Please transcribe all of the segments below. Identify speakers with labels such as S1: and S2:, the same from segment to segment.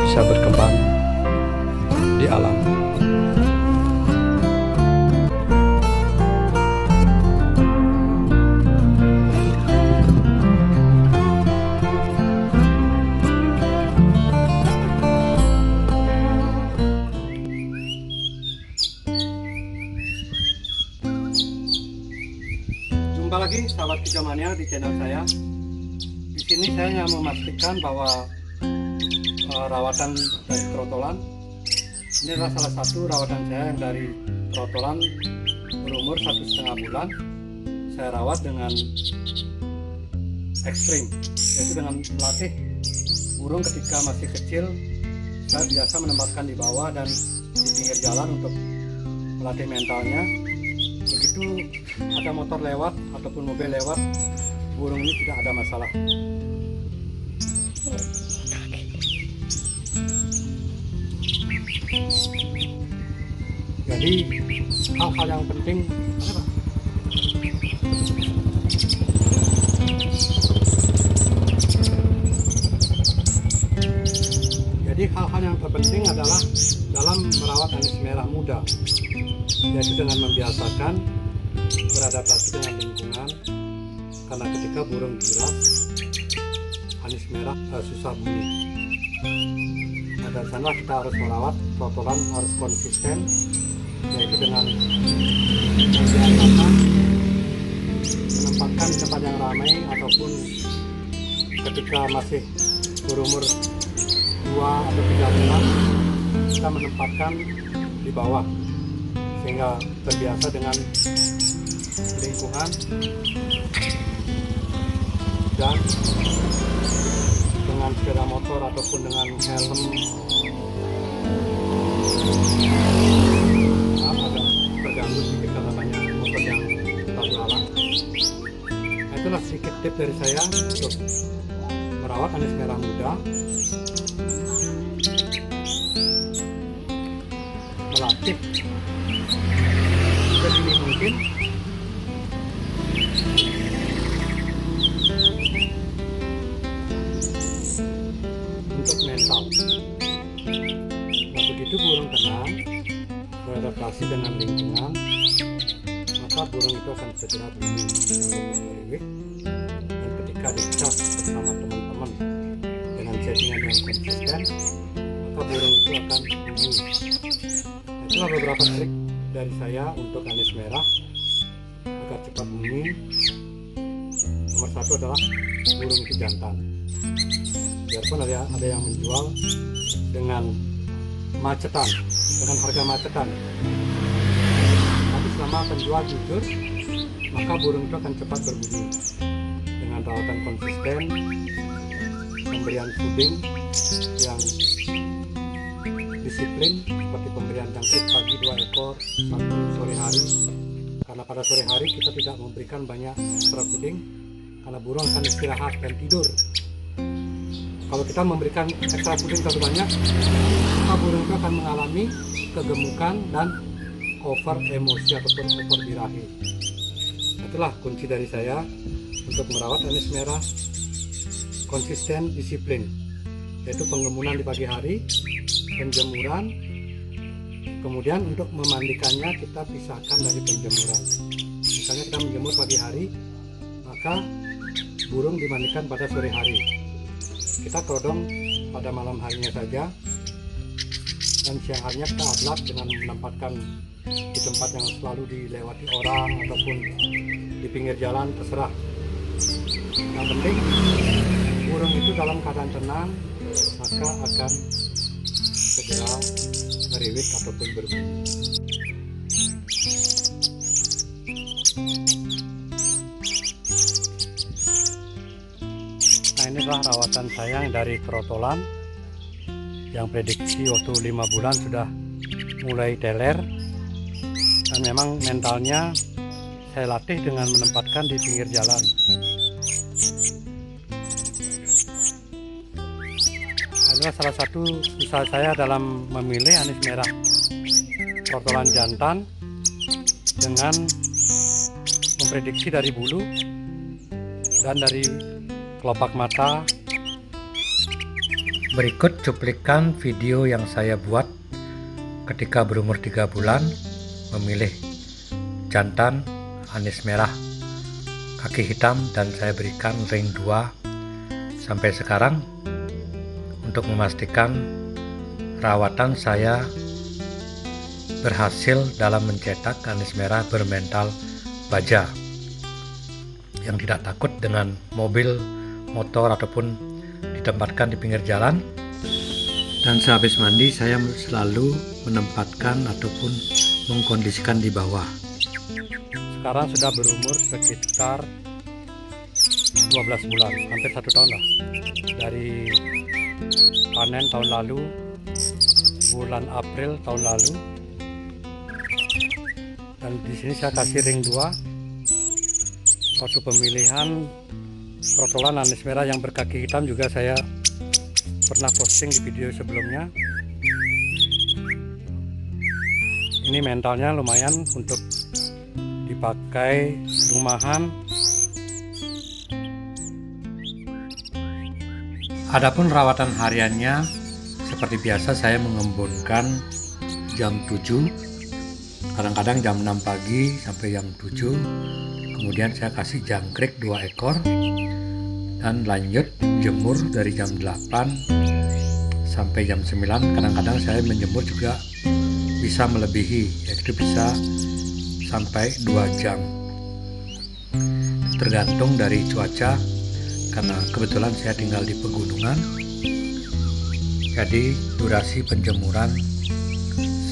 S1: bisa berkembang di alam. Jumpa lagi sahabat Pijamania di channel saya. Di sini saya hanya memastikan bahwa rawatan dari trotolan ini adalah salah satu rawatan saya yang dari trotolan berumur 1,5 bulan. Saya rawat dengan ekstrim, yaitu dengan melatih burung ketika masih kecil. Saya biasa menempatkan di bawah dan di pinggir jalan untuk melatih mentalnya. Begitu ada motor lewat ataupun mobil lewat, burung ini tidak ada masalah. Jadi hal-hal yang penting terpenting adalah dalam merawat anis merah muda, yaitu dengan membiasakan beradaptasi dengan lingkungan, karena ketika burung giras anis merah susah bunyi. Nah, dari sana kita harus merawat trotolan, harus konsisten, yaitu dengan membiasakan menempatkan di tempat yang ramai, ataupun ketika masih berumur 2 atau 3 bulan kita menempatkan di bawah, sehingga terbiasa dengan lingkungan dan dengan sepeda motor ataupun dengan helm. Agak terganggu sedikit karena banyak motor yang lalu lalang. Nah, itulah sedikit tips dari saya untuk merawat anis merah muda. Melatih sedini mungkin untuk mental. Nah, begitu burung tenang, beradaptasi dengan lingkungan, maka burung itu akan segera bunyi atau berwiwih. Dan ketika dicas bersama teman-teman dengan settingan yang konsisten, maka burung itu akan bunyi. Itulah beberapa trik dari saya untuk anis merah agar cepat bunyi. Nomor 1 adalah burung itu jantan. Biarpun ada yang menjual dengan macetan, dengan harga macetan, tapi selama penjual jujur, maka burung itu akan cepat berbunyi. Dengan rawatan konsisten, pemberian fooding yang disiplin, seperti pemberian jangkrik pagi 2 ekor, 1 sore hari. Karena pada sore hari kita tidak memberikan banyak ekstra puding, karena burung akan istirahat dan tidur. Kalau kita memberikan ekstra puding terlalu banyak, maka burung itu akan mengalami kegemukan dan over emosi ataupun over birahi. Itulah kunci dari saya untuk merawat anis merah: konsisten, disiplin, yaitu penggemunan di pagi hari, penjemuran, kemudian untuk memandikannya kita pisahkan dari penjemuran. Misalnya kita menjemur pagi hari, maka burung dimandikan pada sore hari. Kita todong pada malam harinya saja, dan siang harinya kita adlak dengan menempatkan di tempat yang selalu dilewati orang ataupun di pinggir jalan, terserah. Yang penting burung itu dalam keadaan tenang, maka akan segera meriwit ataupun berbunyi. Nah, inilah rawatan saya yang dari trotolan, yang prediksi waktu 5 bulan sudah mulai teler, dan memang mentalnya saya latih dengan menempatkan di pinggir jalan. Adalah salah satu usaha saya dalam memilih anis merah trotolan jantan, dengan memprediksi dari bulu dan dari kelopak mata Berikut cuplikan video yang saya buat ketika berumur 3 bulan memilih jantan anis merah kaki hitam, dan saya berikan ring 2 sampai sekarang untuk memastikan rawatan saya berhasil dalam mencetak anis merah bermental baja yang tidak takut dengan mobil, motor, ataupun ditempatkan di pinggir jalan. Dan sehabis mandi saya selalu menempatkan ataupun mengkondisikan di bawah. Sekarang sudah berumur sekitar 12 bulan, hampir 1 tahun lah. Dari panen tahun lalu, bulan April tahun lalu. Dan di sini saya kasih ring 2. Waktu pemilihan protolan anis merah yang berkaki hitam juga saya pernah posting di video sebelumnya. Ini mentalnya lumayan untuk dipakai rumahan. Adapun rawatan hariannya seperti biasa, saya mengembunkan jam 7, kadang-kadang jam 6 pagi sampai jam 7. Kemudian saya kasih jangkrik 2 ekor dan lanjut jemur dari jam 8 sampai jam 9. Kadang-kadang saya menjemur juga bisa melebihi, yaitu bisa sampai 2 jam. Tergantung dari cuaca, karena kebetulan saya tinggal di pegunungan. Jadi durasi penjemuran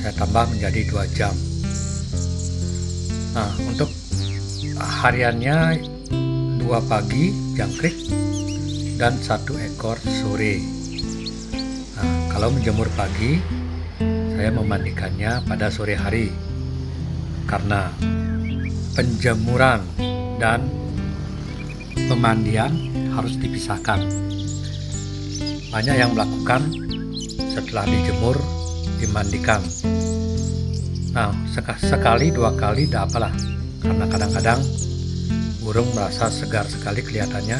S1: saya tambah menjadi 2 jam. Nah, untuk hariannya 2 pagi jangkrik dan 1 ekor sore. Nah, kalau menjemur pagi, saya memandikannya pada sore hari karena penjemuran dan pemandian harus dipisahkan. Banyak yang melakukan setelah dijemur dimandikan. Nah, sekali 2 kali tidak apalah, karena kadang-kadang burung merasa segar sekali kelihatannya.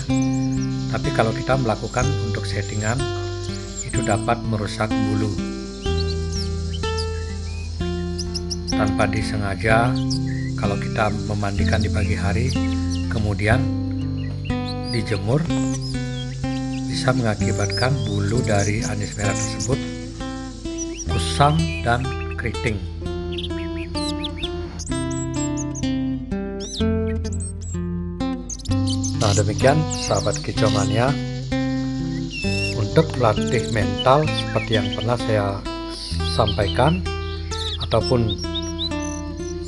S1: Tapi kalau kita melakukan untuk settingan, itu dapat merusak bulu. Tanpa disengaja, kalau kita memandikan di pagi hari kemudian dijemur, bisa mengakibatkan bulu dari anis merah tersebut kusam dan keriting. Nah, demikian sahabat kicauannya, untuk melatih mental seperti yang pernah saya sampaikan, ataupun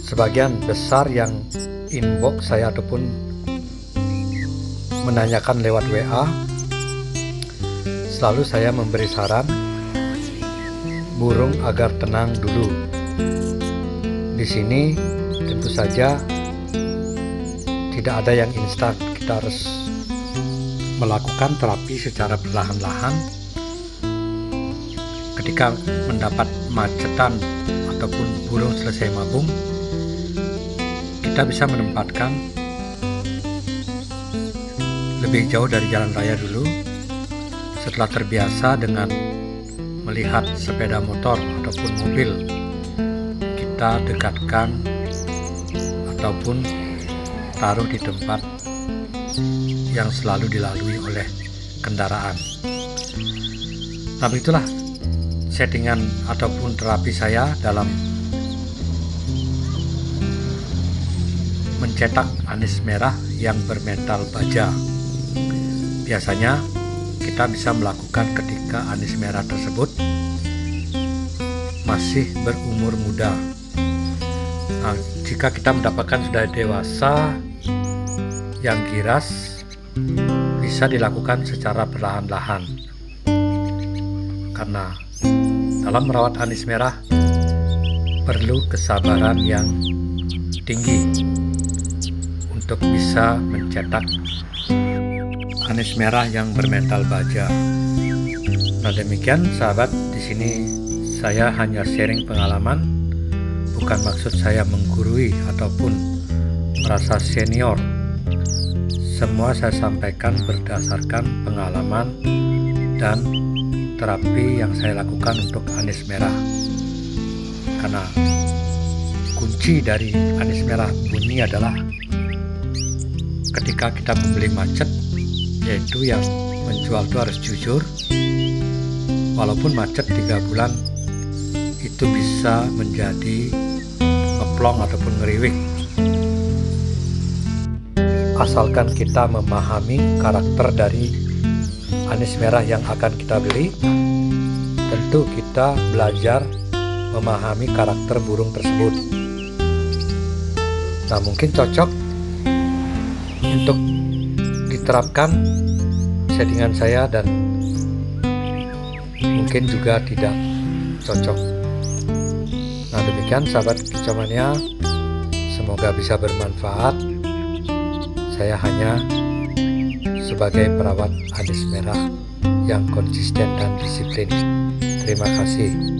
S1: sebagian besar yang inbox saya ataupun menanyakan lewat WA, selalu saya memberi saran burung agar tenang dulu. Di sini tentu saja tidak ada yang instan. Kita harus melakukan terapi secara perlahan-lahan. Ketika mendapat macetan ataupun burung selesai mabung, kita bisa menempatkan lebih jauh dari jalan raya dulu. Setelah terbiasa dengan melihat sepeda motor ataupun mobil, kita dekatkan ataupun taruh di tempat yang selalu dilalui oleh kendaraan. Nah, itulah settingan ataupun terapi saya dalam mencetak anis merah yang bermental baja. Biasanya kita bisa melakukan ketika anis merah tersebut masih berumur muda. Nah, jika kita mendapatkan sudah dewasa yang giras, bisa dilakukan secara perlahan-lahan, karena dalam merawat anis merah perlu kesabaran yang tinggi untuk bisa mencetak anis merah yang bermental baja. Nah, demikian sahabat, di sini saya hanya sharing pengalaman, bukan maksud saya menggurui ataupun merasa senior. Semua saya sampaikan berdasarkan pengalaman dan terapi yang saya lakukan untuk anis merah. Karena kunci dari anis merah bunyi adalah ketika kita membeli macet, yaitu yang menjual itu harus jujur. Walaupun macet 3 bulan, itu bisa menjadi ngeplong ataupun ngeriwik. Asalkan kita memahami karakter dari anis merah yang akan kita beli, tentu kita belajar memahami karakter burung tersebut. Nah, mungkin cocok untuk diterapkan settingan saya dan mungkin juga tidak cocok. Nah, demikian sahabat kicauannya, semoga bisa bermanfaat. Saya hanya sebagai perawat anis merah yang konsisten dan disiplin. Terima kasih.